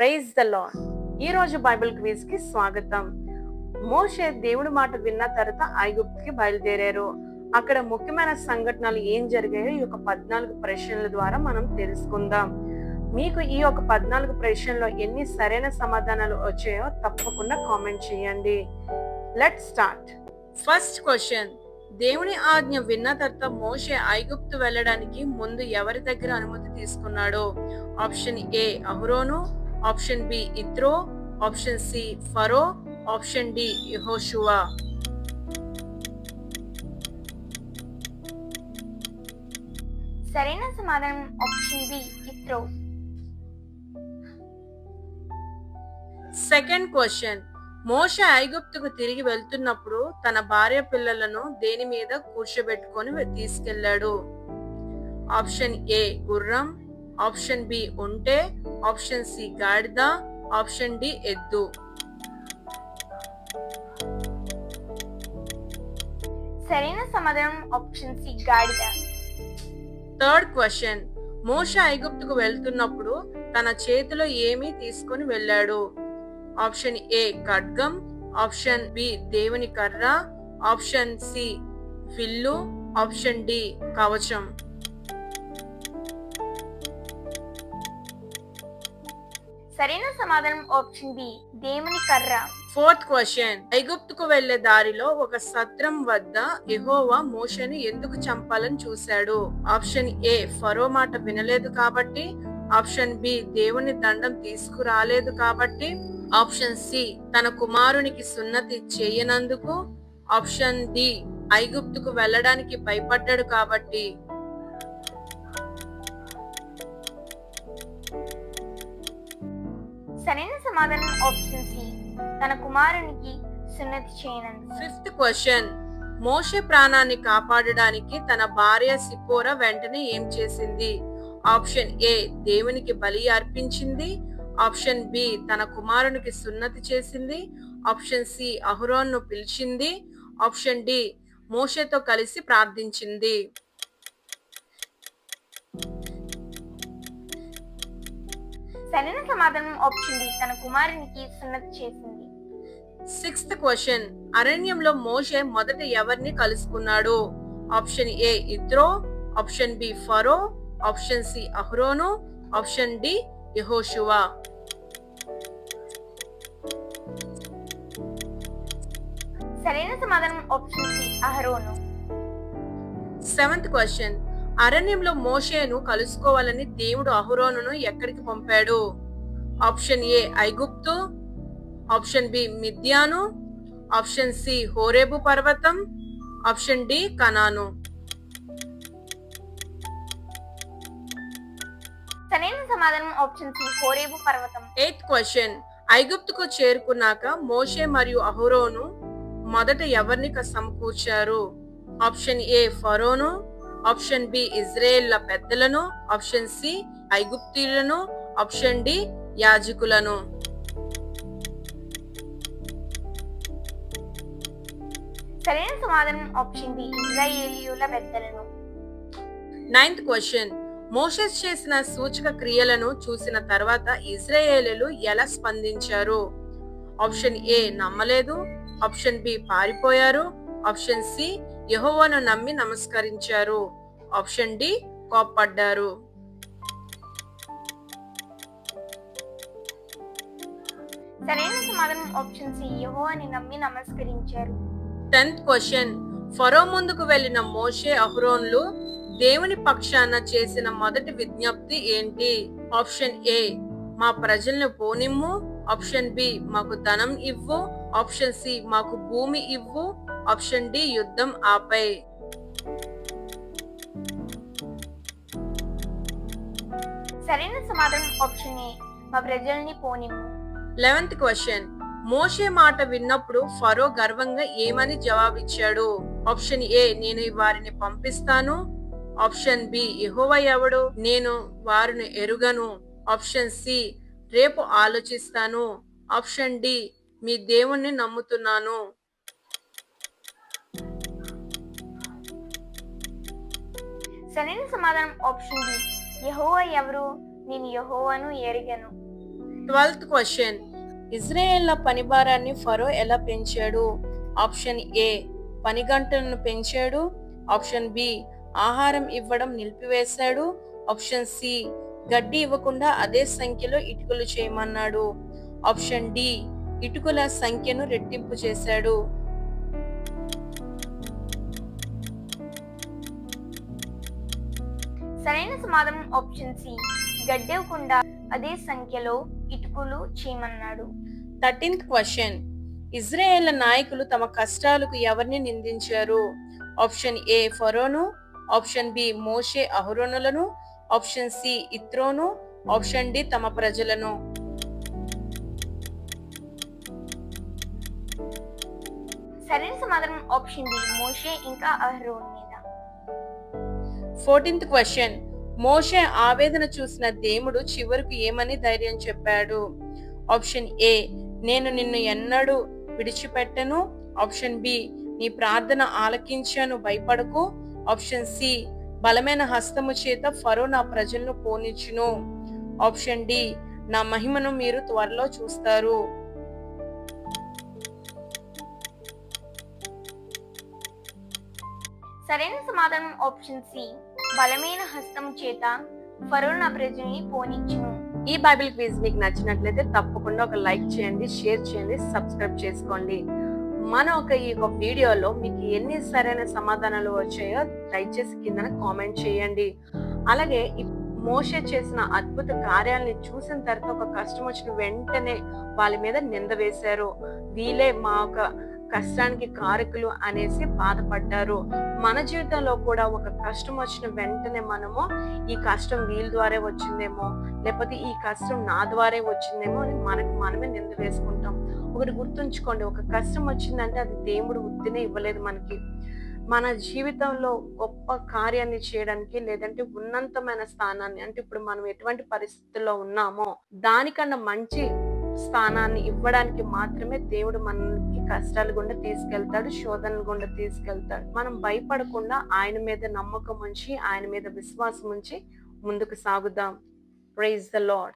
Praise the lord. ఈ రోజు Bible quiz కి స్వాగతం. మోషే దేవుడి మాట విన్న తర్వాత ఐగుప్తుకి బయలుదేరారు. అక్కడ ముఖ్యమైన సంఘటనలు ఏం జరిగాయో ఈ యొక్క 14 ప్రశ్నల ద్వారా మనం తెలుసుకుందాం. మీకు ఈ యొక్క 14 ప్రశ్నల్లో ఎన్ని సరైన సమాధానాలు వచ్చాయో తప్పకుండా కామెంట్ చేయండి. Let's start. ఫస్ట్ క్వశ్చన్, దేవుని ఆజ్ఞ విన్న తర్వాత మోషే ఐగుప్తు వెళ్ళడానికి ముందు ఎవరి దగ్గర అనుమతి తీసుకున్నాడు? ఆప్షన్ ఏ అహరోను, ఆప్షన్ బి ఇత్రో, ఆప్షన్ సి ఫరో, ఆప్షన్ డి యెహోషువ. సరైన సమాధానం ఆప్షన్ బి ఇత్రో. సెకండ్ క్వశ్చన్, మోషే ఐగుప్తుకు తిరిగి వెళ్తున్నప్పుడు తన భార్య పిల్లలను దేని మీద కూర్చోబెట్టుకొని తీసుకెళ్లాడు? ఆప్షన్ ఏ గుర్రం, ఆప్షన్ బి ఒంటె, ఆప్షన్ సి గాడిద, ఆప్షన్ డి ఎద్దు. సరైన సమాధానం ఆప్షన్ సి గాడిద. థర్డ్ క్వశ్చన్, మోషే ఐగుప్తుకు వెళ్తున్నప్పుడు తన చేతిలో ఏమి తీసుకొని వెళ్ళాడు? ఆప్షన్ ఏ ఖడ్గం, ఆప్షన్ బి దేవుని కర్ర, ఆప్షన్ సి విల్లు, ఆప్షన్ డి కవచం. సరైన సమాధానం ఆప్షన్ బి దేవుని కర్ర. ఫోర్త్ క్వశ్చన్, ఐగుప్తుకు వెళ్లే దారిలో ఒక సత్రం వద్ద యెహోవా మోషేని ఎందుకు చంపాలని చూశాడు? ఆప్షన్ ఏ ఫరో మాట వినలేదు కాబట్టి, ఆప్షన్ బి దేవుని దండం తీసుకురాలేదు కాబట్టి, ఆప్షన్ సి తన కుమారునికి సున్నతి చేయనందుకు, ఆప్షన్ డి ఐగుప్తుకు వెళ్ళడానికి భయపడ్డాడు కాబట్టి. సరైన సమాధానం ఆప్షన్ సి తన కుమారునికి సున్నతి చేయనందుకు. ఫిఫ్త్ క్వశ్చన్, మోషే ప్రాణాన్ని కాపాడడానికి తన భార్య సిప్పోరా వెంటనే ఏం చేసింది? ఆప్షన్ ఏ దేవునికి బలి అర్పించింది, ఆప్షన్ బి తన కుమారునికి సున్నతి చేసింది, ఆప్షన్ సి అహరోన్ను పిలిచింది, ఆప్షన్ డి మోషేతో కలిసి ప్రార్థించింది. సరైన సమాధానం ఆప్షన్ డి తన కుమారునికి సున్నతి చేసింది. సిక్స్త్ క్వశ్చన్, అరణ్యంలో మోషే మొదట ఎవరిని కలుసుకున్నాడు? ఆప్షన్ ఏ ఇత్రో, ఆప్షన్ బి ఫరో, ఆప్షన్ సి అహరోను, ఆప్షన్ డి యెహోషువ. సరైన సమాధానం ఆప్షన్ సి అహరోను. సెవెంత్ క్వశ్చన్, అరణ్యంలో మోషేను కలుసుకోవాలని దేవుడు అహరోనును ఎక్కడికి పంపాడు? ఆప్షన్ ఏ ఐగుప్తు, ఆప్షన్ బి మిద్యాను, ఆప్షన్ సి హోరేబు పర్వతం, ఆప్షన్ డి కనాను. సరైన సమాధానం ఆప్షన్ సి హోరేబు పర్వతం. ఎయిత్ క్వశ్చన్, ఐగుప్తుకు చేరుకున్నాక మోషే మరియు అహరోను మొదట ఎవరిని సమకూర్చారు? ఆప్షన్ ఏ ఫరోను, ఆప్షన్ బి ఇజ్రాయేళ్ల పెద్దలను, ఆప్షన్ సి ఐగుప్తీయులను, ఆప్షన్ డి యాజకులను. సరైన సమాధానం ఆప్షన్ బి ఇశ్రాయేలీయుల పెద్దలను. నైన్త్ క్వశ్చన్, మోషే చేసిన సూచక క్రియలను చూసిన తర్వాత ఇశ్రాయేలీయులు ఎలా స్పందించారు? ఆప్షన్ ఏ నమ్మలేదు, ఆప్షన్ బి పారిపోయారు, ఆప్షన్ సి యెహోవాను నమ్మి నమస్కరించారు, ఆప్షన్ డి కోప్పడ్డారు. సరైన సమాధానం ఆప్షన్ సి యెహోవాని నమ్మి నమస్కరించారు. 10th క్వశ్చన్, ఫరో ముందుకు వెళ్లిన మోషే అహరోన్లు దేవుని పక్షాన చేసిన మొదటి విజ్ఞప్తి ఏంటి? ఆప్షన్ ఏ మా ప్రజలను పోనిమ్ము, ఆప్షన్ బి మాకు ధనం ఇవ్వు, ఆప్షన్ సి మాకు భూమి ఇవ్వు, ఆప్షన్ డి యుద్ధం ఆపై. సరైన సమాధానం ఆప్షన్ ఏ మా ప్రజల్ని పోనిమ్ము. 11th క్వశ్చన్, మోషే మాట విన్నప్పుడు ఫరో గర్వంగా ఏమని జవాబిచ్చాడు? ఆప్షన్ ఏ నేను వారిని పంపిస్తాను, ఆప్షన్ బి యెహోవా ఎవడు నేను వారిని ఎరుగను, ఆప్షన్ సి రేపు ఆలోచిస్తాను, ఆప్షన్ డి మీ దేవుణ్ణి నమ్ముతున్నాను. సరైన సమాధానం ఆప్షన్ బి యెహోవా ఎవరు నేను యెహోవాను ఎరిగను. 12th క్వశ్చన్, ఇజ్రాయేళ్ల పని భారాన్ని ఫరో ఎలా పెంచాడు? ఆప్షన్ ఏ, పని గంటలను పెంచాడు. ఆప్షన్ బి, ఆహారం ఇవ్వడం నిలిపివేశాడు. ఆప్షన్ సి, గడ్డి ఇవ్వకుండా అదే సంఖ్యలో ఇటుకలు చేయమన్నాడు. ఆప్షన్ డి, ఇటుకల సంఖ్యను రెట్టింపు చేశాడు. సరైన సమాధానం ఆప్షన్ సి, గడ్డవకుండా అదే సంఖ్యలో ఇటుకలు చేయమన్నాడు. 13th క్వశ్చన్, ఇజ్రాయేళ్ల నాయకులు తమ కష్టాలకు ఎవరిని నిందించారు? ఆప్షన్ ఏ, ఫరోను. ఆప్షన్ బి, మోషే అహరోనులను. ఆప్షన్ సి, ఇత్రోను. ఆప్షన్ డి, తమ ప్రజలను. సరైన సమాధానం ఆప్షన్ డి, మోషే ఇంకా అహరోన్ మీద. 14th క్వశ్చన్, మోషే ఆవేదన చూసిన దేవుడు చివరకు ఏమని ధైర్యం చెప్పాడు? ఆప్షన్ ఏ, నేను నిన్ను ఎన్నడూ విడిచిపెట్టను. ఆప్షన్ బి, నీ ప్రార్థన ఆలకించాను, భయపడకు. ఆప్షన్ సి, బలమైన హస్తము చేత ఫరో నా ప్రజలను పోనిచ్చును. ఆప్షన్ డి, నా మహిమను మీరు త్వరలో చూస్తారు. సరైన సమాధానం ఆప్షన్ సి, బలమైన హస్తం చేత ఫరో నా ప్రజల్ని పోనిచ్చును. ఈ బైబిల్ క్విజ్ మీకు నచ్చినట్లయితే తప్పకుండా ఒక లైక్ చేయండి, షేర్ చేయండి, సబ్స్క్రైబ్ చేసుకోండి. ఈ వీడియోలో మీకు ఎన్ని సరైన సమాధానాలు వచ్చాయో దయచేసి కింద కామెంట్ చేయండి. అలాగే మోషే చేసిన అద్భుత కార్యాలని చూసిన తర్వాత ఒక కష్టం వచ్చిన వెంటనే వాళ్ళ మీద నింద వేశారు. వీళ్ళే మా కష్టానికి కారకులు అనేసి బాధపడ్డారు. మన జీవితంలో కూడా ఒక కష్టం వచ్చిన వెంటనే మనము ఈ కష్టం వీళ్ళ ద్వారా వచ్చిందేమో, లేకపోతే ఈ కష్టం నా ద్వారా వచ్చిందేమో అని మనకు మనమే నింద వేసుకుంటాం. ఒకటి గుర్తుంచుకోండి, ఒక కష్టం వచ్చిందంటే అది దేవుడు ఉత్తినే ఇవ్వలేదు మనకి. మన జీవితంలో గొప్ప కార్యాన్ని చేయడానికి, లేదంటే ఉన్నతమైన స్థానాన్ని, అంటే ఇప్పుడు మనం ఎటువంటి పరిస్థితుల్లో ఉన్నామో దానికన్నా మంచి స్థానాన్ని ఇవ్వడానికి మాత్రమే దేవుడు మనకి కష్టాల గుండా తీసుకెళ్తాడు, శోధనల గుండా తీసుకెళ్తాడు. మనం భయపడకుండా ఆయన మీద నమ్మకం ఉంచి, ఆయన మీద విశ్వాసం ఉంచి ముందుకు సాగుదాం. Praise the lord.